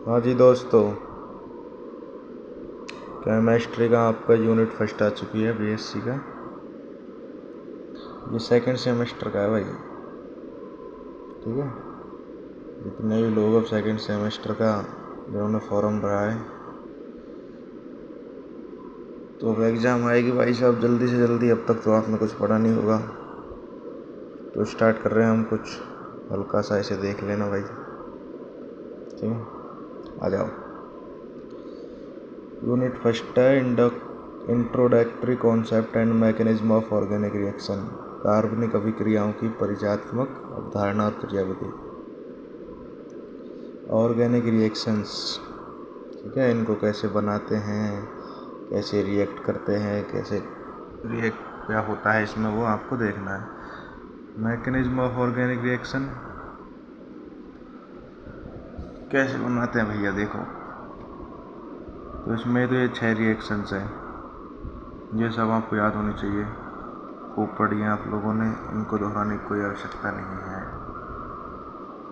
हाँ जी दोस्तों, केमिस्ट्री का आपका यूनिट फर्स्ट आ चुकी है बीएससी का। ये सेकंड सेमेस्टर का है भाई, ठीक है। जितने भी लोग अब सेकंड सेमेस्टर का जिन्होंने फॉर्म भरा है तो अब एग्ज़ाम आएगी भाई साहब जल्दी से जल्दी। अब तक तो आपने कुछ पढ़ा नहीं होगा तो स्टार्ट कर रहे हैं हम कुछ हल्का सा, ऐसे देख लेना भाई, ठीक है। आ जाओ। यूनिट फर्स्ट है introductory concept and mechanism of organic reaction, कार्बनिक अभिक्रियाओं की परिचयात्मक अवधारणा और क्रियाविधि। ऑर्गेनिक रिएक्शंस, ठीक है, इनको कैसे बनाते हैं, कैसे रिएक्ट करते हैं, कैसे रिएक्ट क्या होता है इसमें, वो आपको देखना है। मैकेनिज्म ऑफ ऑर्गेनिक रिएक्शन कैसे बनाते हैं भैया, देखो तो इसमें तो ये 6 रिएक्शंस हैं, ये सब आपको याद होनी चाहिए। खूब पढ़ी है आप लोगों ने, इनको दोहराने की कोई आवश्यकता नहीं है,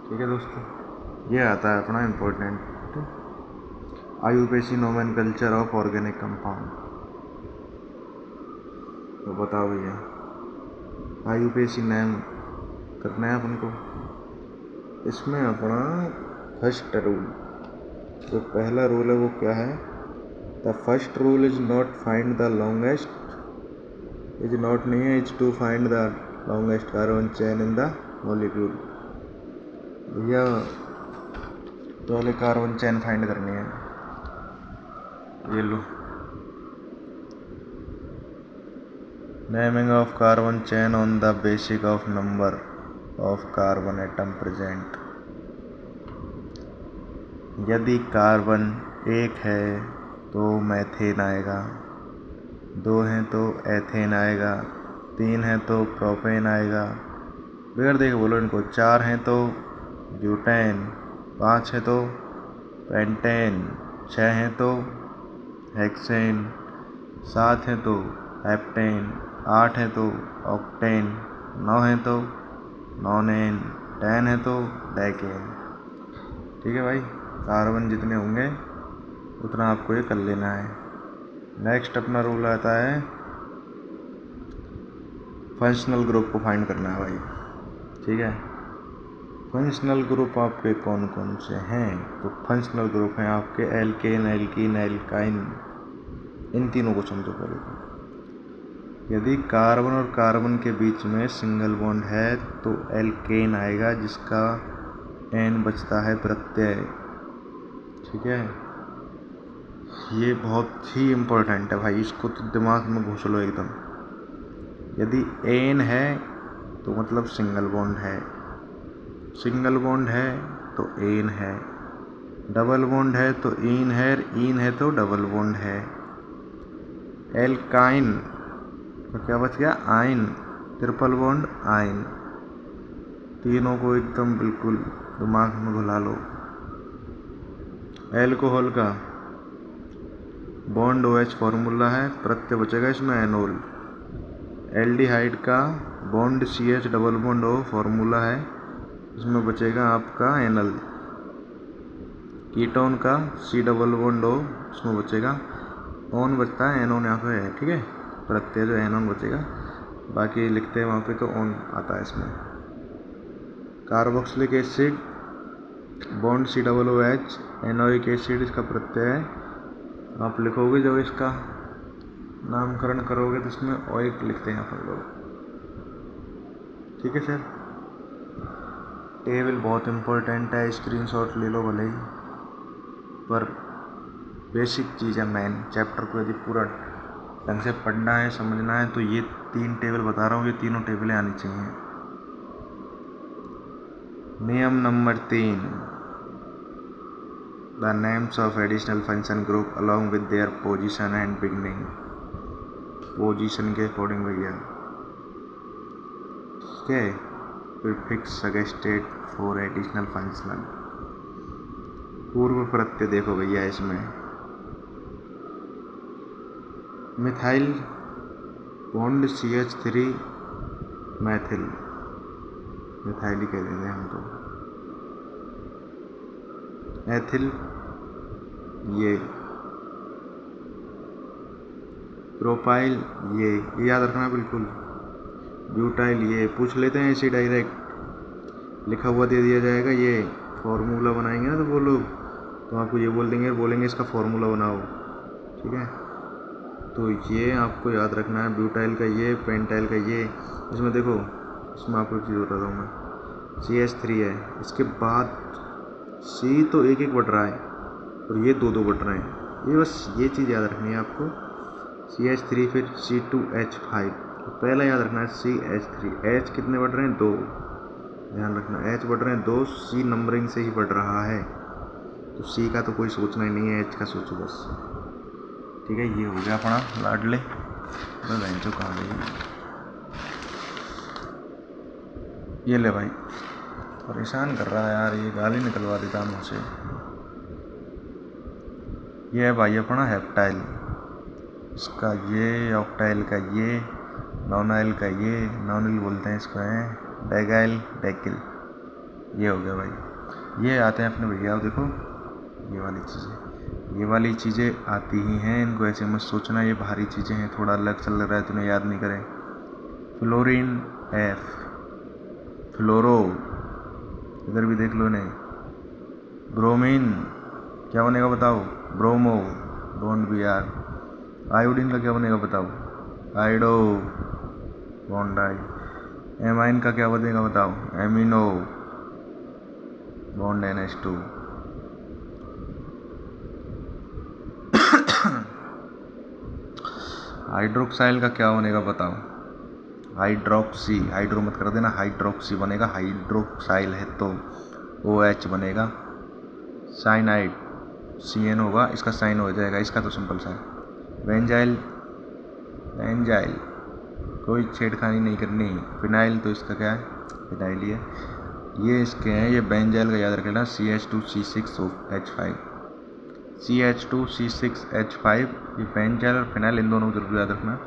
ठीक है दोस्तों। ये आता है अपना important IUPAC nomenclature of organic compound. तो बताओ भैया, आईयूपीएसी नेम करना है अपन को। इसमें अपना फर्स्ट रूल, जो पहला रूल है वो क्या है? The first rule is not find the longest, is not नहीं है, is to find the longest carbon chain in the molecule. भैया पहले कार्बन चेन फाइंड करनी है, ये लो। Naming of carbon chain on the basis of number of carbon atom present. यदि carbon 1 है तो मैथेन आएगा, 2 हैं तो एथेन आएगा, 3 है तो प्रोपेन आएगा, बगैर देखे बोलो इनको। 4 हैं तो ब्यूटेन, 5 है तो पेंटेन, 6 हैं तो हेक्सेन, 7 है तो हेप्टेन, 8 है तो ऑक्टेन, 9 है तो नॉनेन, 10 है तो डेकेन, ठीक है भाई। कार्बन जितने होंगे उतना आपको ये कर लेना है। नेक्स्ट अपना रूल आता है फंक्शनल ग्रुप को फाइंड करना है भाई, ठीक है। फंक्शनल ग्रुप आपके कौन कौन से हैं? तो फंक्शनल ग्रुप हैं आपके एल्केन, एल्कीन, एल्काइन, इन तीनों को समझो पहले तो। यदि कार्बन और कार्बन के बीच में सिंगल बॉन्ड है तो एल्केन आएगा, जिसका एन बचता है प्रत्यय, ठीक है। ये बहुत ही इम्पोर्टेंट है भाई, इसको तो दिमाग में घुस लो एकदम। यदि एन है तो मतलब सिंगल बॉन्ड है, सिंगल बॉन्ड है तो एन है, डबल बॉन्ड है तो इन है तो डबल बॉन्ड है। एल्काइन तो क्या बच गया? आइन, ट्रिपल बॉन्ड आइन। तीनों को एकदम बिल्कुल दिमाग में घुला लो। एल्कोहल का बॉन्ड OH फॉर्मूला है, प्रत्यय बचेगा इसमें एनोल। एल्डिहाइड का bond CH double bond O formula है, इसमें बचेगा आपका एनल। कीटोन का C डबल बॉन्ड O, इसमें बचेगा ओन, बचता है एनोन यहाँ पे है, ठीक है। प्रत्यय जो एनोन बचेगा, बाकी लिखते हैं वहाँ पे तो ओन आता है इसमें। Carboxylic acid bond C double OH, enoic acid इसका प्रत्यय है। आप लिखोगे जब इसका नामकरण करोगे तो इसमें ओइक लिखते हैं अपन लोग, ठीक है सर। टेबल बहुत इम्पोर्टेंट है, स्क्रीनशॉट ले लो भले ही, पर बेसिक चीज़ है। मेन चैप्टर को यदि पूरा ढंग से पढ़ना है, समझना है, तो ये 3 टेबल बता रहा हूँ, ये तीनों टेबलें आनी चाहिए। नियम number 3, the names of additional function group along with their position and beginning. Position के अकॉर्डिंग भैया, ठीक है। Prefix suggested for additional functional. पूर्व प्रत्यय देखो भैया, इसमें methyl bond CH3 methyl, methyl ही कह देते हैं हम तो। एथिल ये प्रोपाइल ये याद रखना बिल्कुल। ब्यूटाइल ये पूछ लेते हैं ऐसे डायरेक्ट लिखा हुआ दे दिया जाएगा। ये फॉर्मूला बनाएंगे ना तो वो लोग तो आपको ये बोलेंगे इसका फॉर्मूला बनाओ, ठीक है। तो ये आपको याद रखना है, ब्यूटाइल का ये, पेंटाइल का ये। इसमें देखो, इसमें आपको एक चीज़ बताता हूँ मैं, CH3 है, इसके बाद C तो एक एक बढ़ रहा है और ये दो दो बढ़ रहे हैं। ये बस ये चीज़ याद रखनी है आपको, CH3 फिर C2H5। तो पहला याद रखना है CH3। H कितने बढ़ रहे हैं? 2। ध्यान रखना, H बढ़ रहे हैं 2, C नंबरिंग से ही बढ़ रहा है। तो C का तो कोई सोचना ही नहीं है, H का सोचो बस, ठीक है। ये हो गया अपना लाडले। तो बेंचो कहाँ गई? ये ले भाई, परेशान कर रहा है यार, ये गाली निकलवा देता मुझसे। ये है भाई अपना हेप्टाइल, इसका ये, ऑक्टाइल का ये, नॉनाइल का ये, नॉनिल बोलते हैं इसको, है डेगाइल, डेकिल। ये हो गया भाई। ये आते हैं अपने भैया, देखो ये वाली चीज़ें आती ही हैं, इनको ऐसे मत सोचना ये भारी चीज़ें हैं, थोड़ा अलग चल रहा है तुम्हें याद नहीं करें। फ्लोरीन F, फ्लोरो, इधर भी देख लो नहीं। ब्रोमीन क्या बनेगा बताओ? ब्रोमो, बॉन्ड भी यार। आयोडीन का क्या बनेगा बताओ? आयोडो, बॉन्ड आई। एमाइन का क्या बनेगा बताओ? Amino, bond NH2। हाइड्रोक्साइल का क्या बनेगा बताओ? हाइड्रोक्सी, हाइड्रो मत कर देना, हाइड्रोक्सी बनेगा। हाइड्रोक्साइल है तो OH बनेगा। साइनाइड CN होगा, इसका साइन हो जाएगा, इसका तो सिंपल सा है। बेंजाइल, बेंजाइल कोई छेड़खानी नहीं करनी। फिनाइल तो इसका क्या है? फिनाइल ही है। ये इसके हैं, ये बेंजाइल का याद रखना, CH2C6H5, CH2C6H5। ये बेंजाइल और फिनाइल इन दोनों को जरूर याद रखना।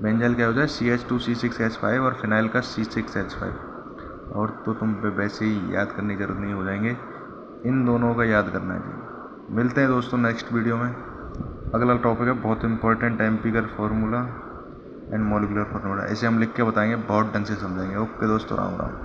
बेंजाइल क्या हो जाए? CH2C6H5 और फिनाइल का C6H5। और तो तुम वैसे ही याद करने की जरूरत नहीं हो जाएंगे, इन दोनों का याद करना है जी। मिलते हैं दोस्तों नेक्स्ट वीडियो में। अगला टॉपिक है बहुत important, empirical formula and molecular formula. ऐसे हम लिख के बताएंगे, बहुत ढंग से समझाएंगे। ओके दोस्तों, राम राम।